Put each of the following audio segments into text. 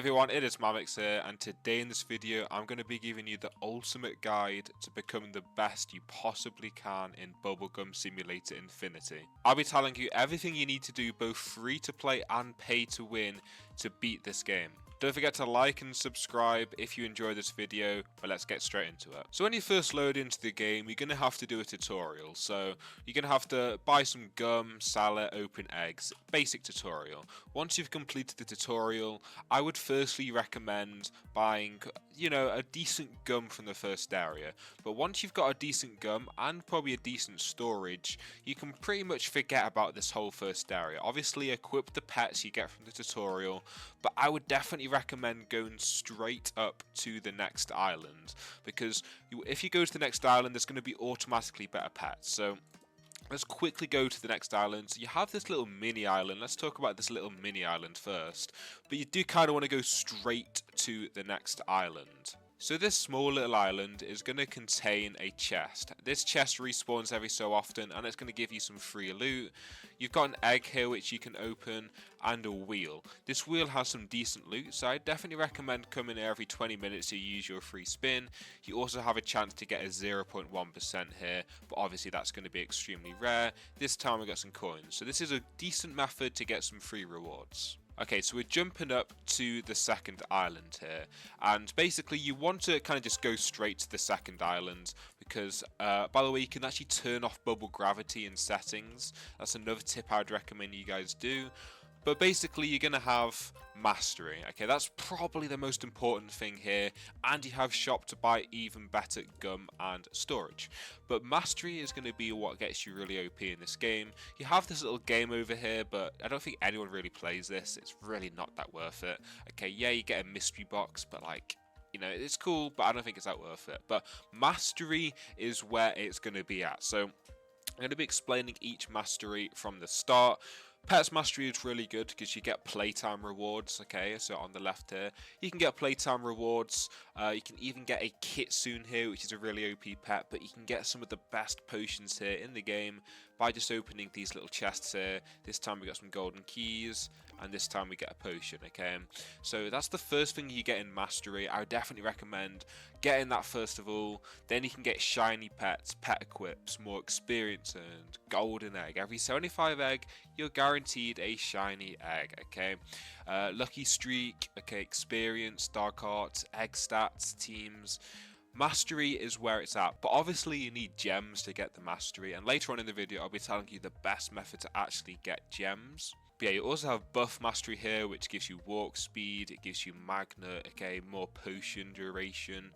everyone, it is Mamix here, and today in this video I'm going to be giving you the ultimate guide to becoming the best you possibly can in Bubblegum Simulator Infinity. I'll be telling you everything you need to do both free to play and pay to win to beat this game. Don't forget to like and subscribe if you enjoy this video, but let's get straight into it. So when you first load into the game, you're going to have to do a tutorial. So you're going to have to buy some gum, sell it, open eggs, basic tutorial. Once you've completed the tutorial, I would firstly recommend buying, a decent gum from the first area. But once you've got a decent gum and probably a decent storage, you can pretty much forget about this whole first area. Obviously equip the pets you get from the tutorial, but I would definitely recommend going straight up to the next island, because if you go to the next island there's going to be automatically better pets. So let's quickly go to the next island. So you have this little mini island. Let's talk about this little mini island first, but you do kind of want to go straight to the next island. So this small little island is going to contain a chest. This chest respawns every so often and it's going to give you some free loot. You've got an egg here which you can open and a wheel. This wheel has some decent loot, so I definitely recommend coming here every 20 minutes to use your free spin. You also have a chance to get a 0.1% here, but obviously that's going to be extremely rare. This time we got some coins, so this is a decent method to get some free rewards. Okay, so we're jumping up to the second island here, and basically you want to kind of just go straight to the second island because, by the way, you can actually turn off bubble gravity in settings. That's another tip I'd recommend you guys do. But basically you're going to have mastery. Okay, that's probably the most important thing here, and you have shop to buy even better gum and storage. But mastery is going to be what gets you really OP in this game. You have this little game over here, but I don't think anyone really plays this. It's really not that worth it. Okay, yeah, you get a mystery box, but it's cool, but I don't think it's that worth it. But mastery is where it's going to be at. So I'm going to be explaining each mastery from the start. Pets Mastery is really good because you get playtime rewards. Okay, so on the left here you can get playtime rewards. You can even get a kitsune here, which is a really OP pet, but you can get some of the best potions here in the game by just opening these little chests here. This time we got some golden keys, and this time we get a potion. Okay, so that's the first thing you get in Mastery. I would definitely recommend getting that first of all. Then you can get shiny pets, pet equips, more experience earned, golden egg. Every 75 egg you're guaranteed a shiny egg. Okay, lucky streak, okay, experience, dark arts, egg stats, teams. Mastery is where it's at, but obviously you need gems to get the mastery, and later on in the video I'll be telling you the best method to actually get gems. But yeah, you also have buff mastery here, which gives you walk speed, it gives you magnet, okay, more potion duration.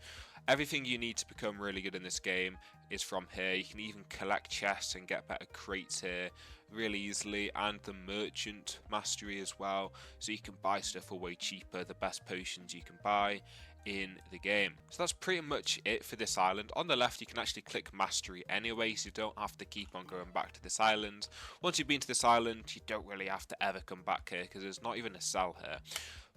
Everything you need to become really good in this game is from here. You can even collect chests and get better crates here really easily, and the merchant mastery as well, so you can buy stuff for way cheaper, the best potions you can buy in the game. So that's pretty much it for this island. On the left you can actually click mastery anyway, so you don't have to keep on going back to this island. Once you've been to this island you don't really have to ever come back here because there's not even a cell here.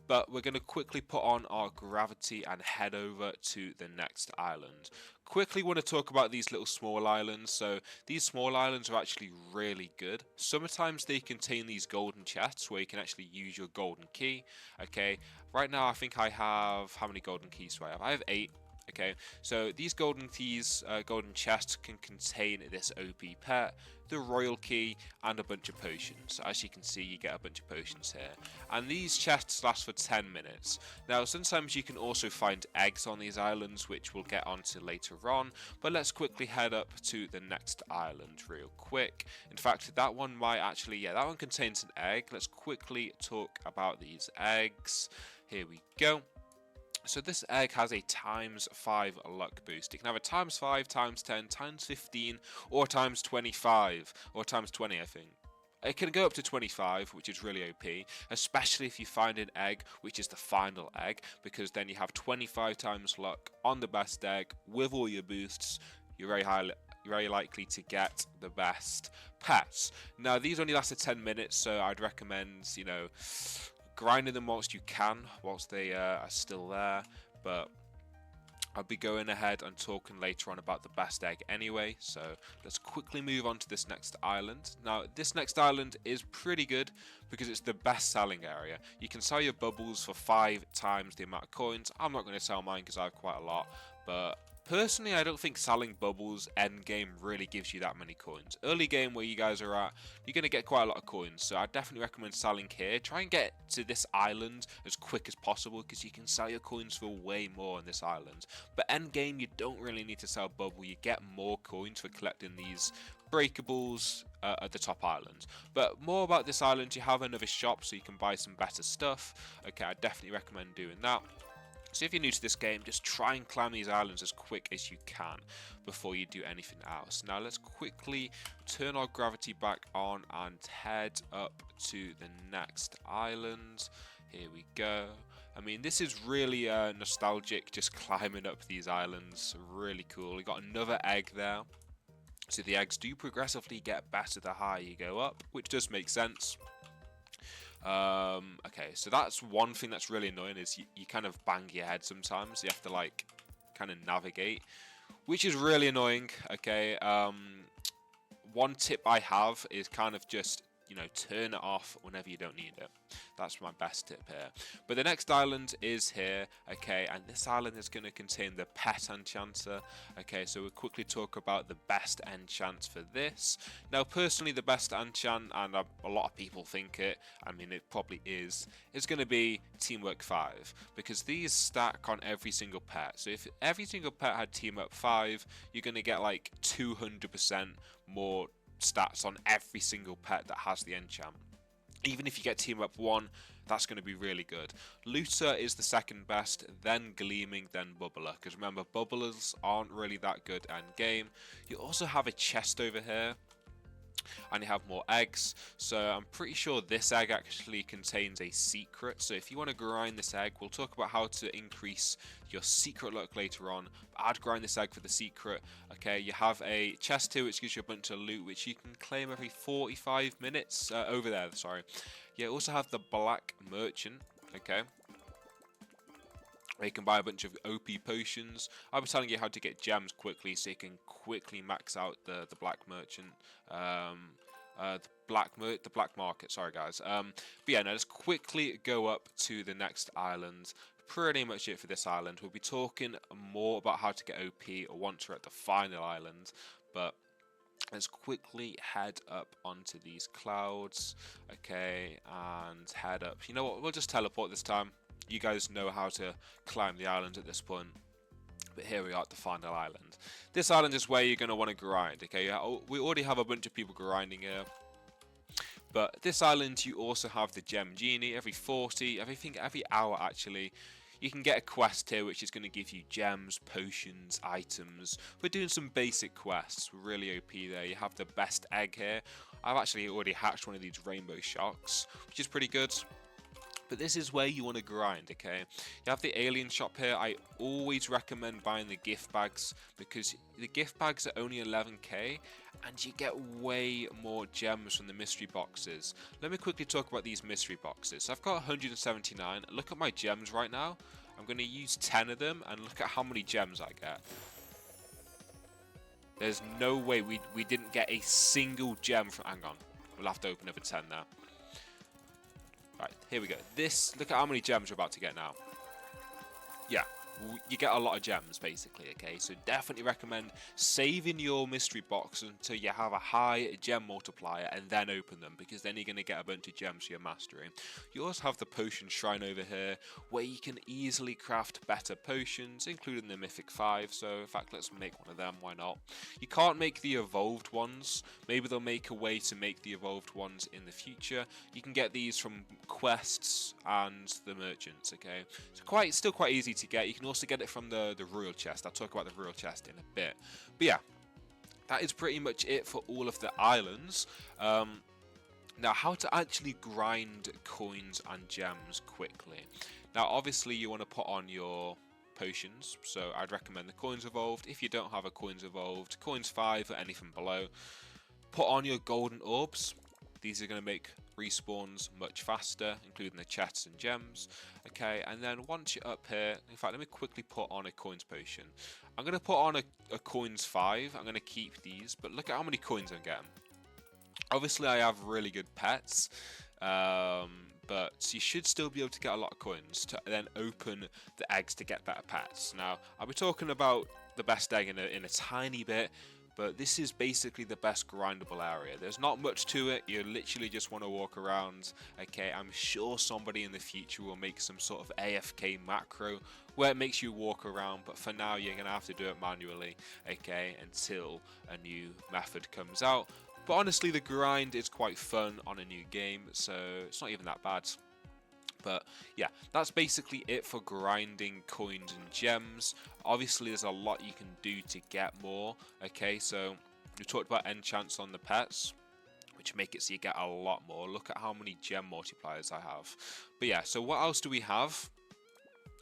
But we're going to quickly put on our gravity and head over to the next island. Quickly want to talk about these little small islands. So these small islands are actually really good. Sometimes they contain these golden chests where you can actually use your golden key. Okay, right now I think I have, how many golden keys do I have? I have 8. Okay, so these golden keys, golden chests can contain this OP pet, the royal key, and a bunch of potions. As you can see, you get a bunch of potions here, and these chests last for 10 minutes. Now sometimes you can also find eggs on these islands, which we'll get onto later on, but let's quickly head up to the next island real quick. In fact, that one might actually, yeah, that one contains an egg. Let's quickly talk about these eggs. Here we go. So this egg has a times 5 luck boost. You can have a times 5, times 10, times 15, or times 25, or times 20 I think. It can go up to 25, which is really OP, especially if you find an egg which is the final egg, because then you have 25 times luck on the best egg with all your boosts. You're very likely to get the best pets. Now these only last 10 minutes, so I'd recommend, grinding them whilst you can, whilst they are still there. But I'll be going ahead and talking later on about the best egg anyway, so let's quickly move on to this next island. Now, this next island is pretty good because it's the best selling area. You can sell your bubbles for 5 times the amount of coins. I'm not going to sell mine because I have quite a lot, but personally, I don't think selling bubbles end game really gives you that many coins. Early game where you guys are at, you're going to get quite a lot of coins, so I definitely recommend selling here. Try and get to this island as quick as possible because you can sell your coins for way more on this island. But end game, you don't really need to sell bubble. You get more coins for collecting these breakables at the top island. But more about this island, you have another shop so you can buy some better stuff. Okay, I definitely recommend doing that. So if you're new to this game, just try and climb these islands as quick as you can before you do anything else. Now let's quickly turn our gravity back on and head up to the next island. Here we go. I mean, this is really nostalgic, just climbing up these islands. Really cool. We got another egg there. So the eggs do progressively get better the higher you go up, which does make sense. Okay, so that's one thing that's really annoying is you kind of bang your head sometimes. You have to like kind of navigate, which is really annoying. Okay, one tip I have is kind of just, you know, turn it off whenever you don't need it. That's my best tip here. But the next island is here, okay, and this island is going to contain the pet enchanter. Okay, so we'll quickly talk about the best enchant for this. Now, personally, the best enchant, and a lot of people think it, I mean, it probably is going to be Teamwork 5, because these stack on every single pet. So if every single pet had Teamwork 5, you're going to get like 200% more stats on every single pet that has the enchant. Even if you get Team Up 1, that's going to be really good. Looter is the second best, then Gleaming, then Bubbler. Because remember, Bubblers aren't really that good end game. You also have a chest over here, and you have more eggs. So I'm pretty sure this egg actually contains a secret. So if you want to grind this egg, we'll talk about how to increase your secret luck later on. But I'd grind this egg for the secret. Okay, you have a chest here which gives you a bunch of loot which you can claim every 45 minutes. Over there, sorry. You also have the Black Merchant. Okay, where you can buy a bunch of OP potions. I'll be telling you how to get gems quickly so you can quickly max out the Black Merchant. The black market, sorry guys. But yeah, now let's quickly go up to the next island. Pretty much it for this island. We'll be talking more about how to get OP once we're at the final island, but let's quickly head up onto these clouds, okay, and head up. You know what, we'll just teleport this time. You guys know how to climb the island at this point. But here we are at the final island. This island is where you're going to want to grind, okay? We already have a bunch of people grinding here. But this island, you also have the Gem Genie every 40, I think every hour actually. You can get a quest here which is going to give you gems, potions, items. We're doing some basic quests, we're really OP there. You have the best egg here. I've actually already hatched one of these rainbow sharks, which is pretty good. But this is where you want to grind, okay? You have the alien shop here. I always recommend buying the gift bags because the gift bags are only 11k and you get way more gems from the mystery boxes. Let me quickly talk about these mystery boxes. So I've got 179. Look at my gems right now. I'm going to use 10 of them and look at how many gems I get. There's no way we didn't get a single gem from... Hang on. We'll have to open up a 10 now. Right, here we go. Look at how many gems we're about to get now. Yeah, you get a lot of gems basically, okay? So definitely recommend saving your mystery box until you have a high gem multiplier and then open them, because then you're going to get a bunch of gems for your mastery. You also have the potion shrine over here where you can easily craft better potions, including the mythic 5. So in fact, let's make one of them, why not? You can't make the evolved ones. Maybe they'll make a way to make the evolved ones in the future. You can get these from quests and the merchants, okay? So still quite easy to get. You can also get it from the royal chest. I'll talk about the royal chest in a bit. But yeah, that is pretty much it for all of the islands. Now, how to actually grind coins and gems quickly. Now, obviously, you want to put on your potions. So I'd recommend the coins evolved. If you don't have a coins evolved, coins 5 or anything below. Put on your golden orbs. These are going to make respawns much faster, including the chests and gems. Okay, and then once you're up here, in fact, let me quickly put on a coins potion. I'm going to put on a coins 5. I'm going to keep these, but look at how many coins I'm getting. Obviously, I have really good pets, but you should still be able to get a lot of coins to then open the eggs to get better pets. Now, I'll be talking about the best egg in a tiny bit, but this is basically the best grindable area. There's not much to it. You literally just want to walk around. Okay, I'm sure somebody in the future will make some sort of AFK macro where it makes you walk around, but for now you're gonna have to do it manually, okay, until a new method comes out. But honestly, the grind is quite fun on a new game, so it's not even that bad. But yeah, that's basically it for grinding coins and gems. Obviously, there's a lot you can do to get more. Okay, so we talked about enchants on the pets, which make it so you get a lot more. Look at how many gem multipliers I have. But yeah, so what else do we have?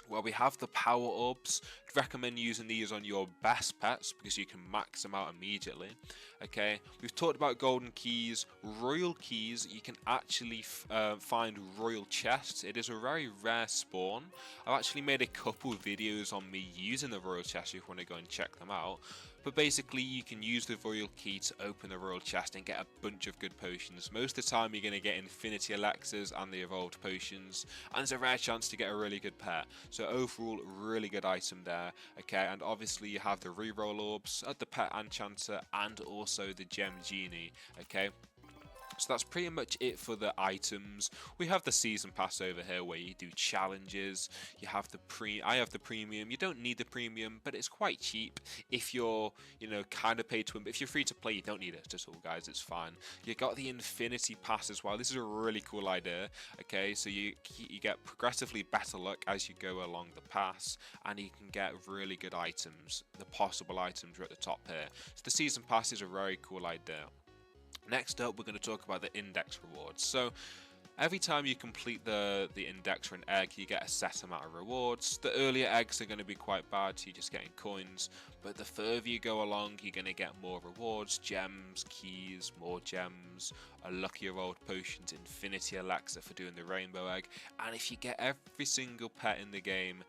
Well, we have the power orbs. I'd recommend using these on your best pets because you can max them out immediately. Okay, we've talked about golden keys, royal keys. You can actually find royal chests. It is a very rare spawn. I've actually made a couple of videos on me using the royal chest if you want to go and check them out. But basically, you can use the royal key to open the royal chest and get a bunch of good potions. Most of the time, you're going to get infinity elixirs and the evolved potions, and there's a rare chance to get a really good pet. So overall, really good item there. Okay, and obviously you have the reroll orbs, the pet enchanter, and also the gem genie. Okay. So that's pretty much it for the items. We have the season pass over here where you do challenges. You have the I have the premium. You don't need the premium, but it's quite cheap if you're, kind of paid to win. But if you're free to play, you don't need it at all, guys. It's fine. You got the infinity pass as well. This is a really cool idea. Okay, so you get progressively better luck as you go along the pass, and you can get really good items. The possible items are at the top here. So the season pass is a very cool idea. Next up, we're going to talk about the index rewards. So every time you complete the index or an egg, you get a set amount of rewards. The earlier eggs are going to be quite bad, so you're just getting coins. But the further you go along, you're going to get more rewards, gems, keys, more gems, a luckier old potions, infinity elixir for doing the rainbow egg. And if you get every single pet in the game,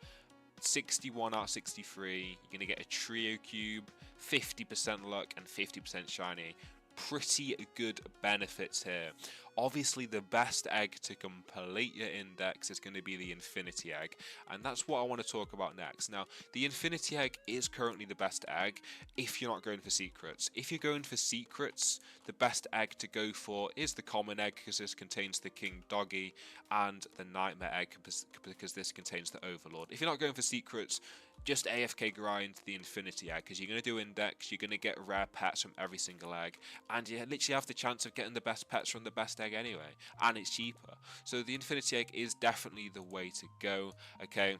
61 out of 63, you're going to get a trio cube, 50% luck and 50% shiny. Pretty good benefits here. Obviously, the best egg to complete your index is going to be the infinity egg, and that's what I want to talk about next. Now, the infinity egg is currently the best egg if you're not going for secrets. If you're going for secrets, the best egg to go for is the common egg because this contains the king doggy, and the nightmare egg because this contains the overlord. If you're not going for secrets, just AFK grind the infinity egg because you're going to do index, you're going to get rare pets from every single egg, and you literally have the chance of getting the best pets from the best egg anyway, and it's cheaper. So the infinity egg is definitely the way to go. Okay,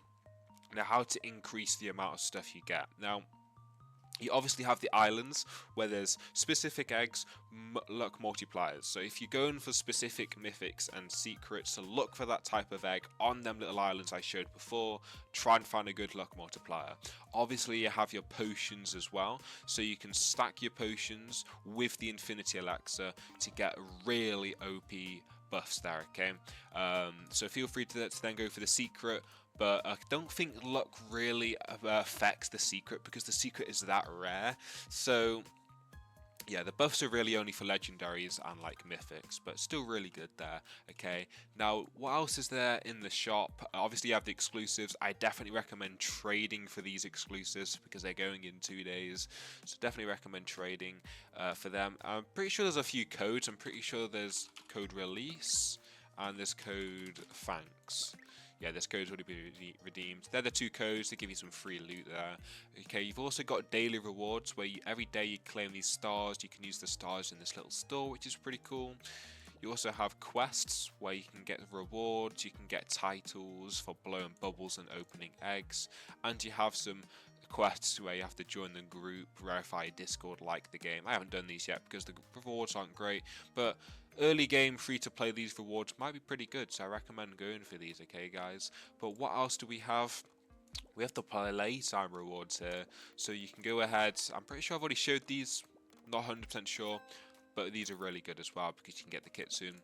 now how to increase the amount of stuff you get. Now, you obviously have the islands where there's specific eggs, luck multipliers. So if you're going for specific mythics and secrets, to look for that type of egg on them little islands I showed before, try and find a good luck multiplier. Obviously you have your potions as well, so you can stack your potions with the infinity elixir to get really OP buffs there, okay? So feel free to then go for the secret, but I don't think luck really affects the secret because the secret is that rare. So yeah, the buffs are really only for legendaries and like mythics, but still really good there. Okay, now what else is there in the shop? Obviously you have the exclusives. I definitely recommend trading for these exclusives because they're going in 2 days, so definitely recommend trading for them. I'm pretty sure there's a few codes. I'm pretty sure there's code release and there's code thanks. Yeah, this code's already been redeemed. They're the two codes to give you some free loot there. Okay, you've also got daily rewards where every day you claim these stars. You can use the stars in this little store, which is pretty cool. You also have quests where you can get rewards. You can get titles for blowing bubbles and opening eggs. And you have some quests where you have to join the group, verify Discord, like the game. I haven't done these yet because the rewards aren't great, but early game free to play, these rewards might be pretty good, so I recommend going for these, okay guys? But what else do we have? We have the playtime rewards here, so you can go ahead. I'm pretty sure I've already showed these, not 100% sure, but these are really good as well because you can get the kit soon.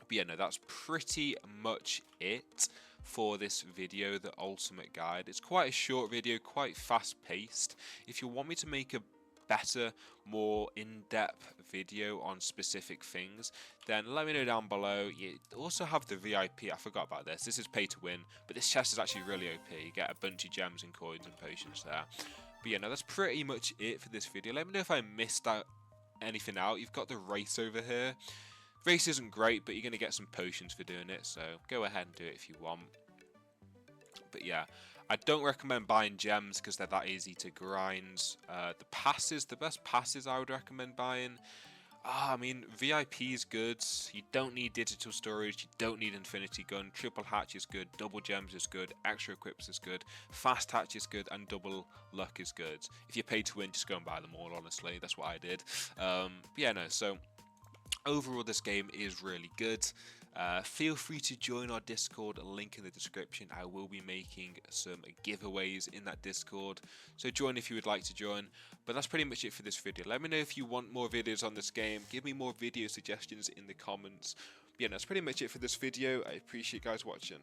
But yeah, no, that's pretty much it for this video, the ultimate guide. It's quite a short video, quite fast paced. If you want me to make a better, more in-depth video on specific things, then let me know down below. You also have the VIP. I forgot about this. This is pay to win, but this chest is actually really OP. You get a bunch of gems and coins and potions there. But yeah, no, that's pretty much it for this video. Let me know if I missed out anything out. You've got the race over here. Race isn't great, but you're going to get some potions for doing it, so go ahead and do it if you want. But yeah, I don't recommend buying gems because they're that easy to grind. The passes, the best passes I would recommend buying. I mean, VIP is good. You don't need digital storage. You don't need infinity gun. Triple hatch is good. Double gems is good. Extra equips is good. Fast hatch is good, and double luck is good. If you're paid to win, just go and buy them all. Honestly, that's what I did. But yeah, no. So overall, this game is really good. Feel free to join our Discord, link in the description. I will be making some giveaways in that Discord, so join if you would like to join. But that's pretty much it for this video. Let me know if you want more videos on this game. Give me more video suggestions in the comments. But yeah, that's pretty much it for this video. I appreciate you guys watching.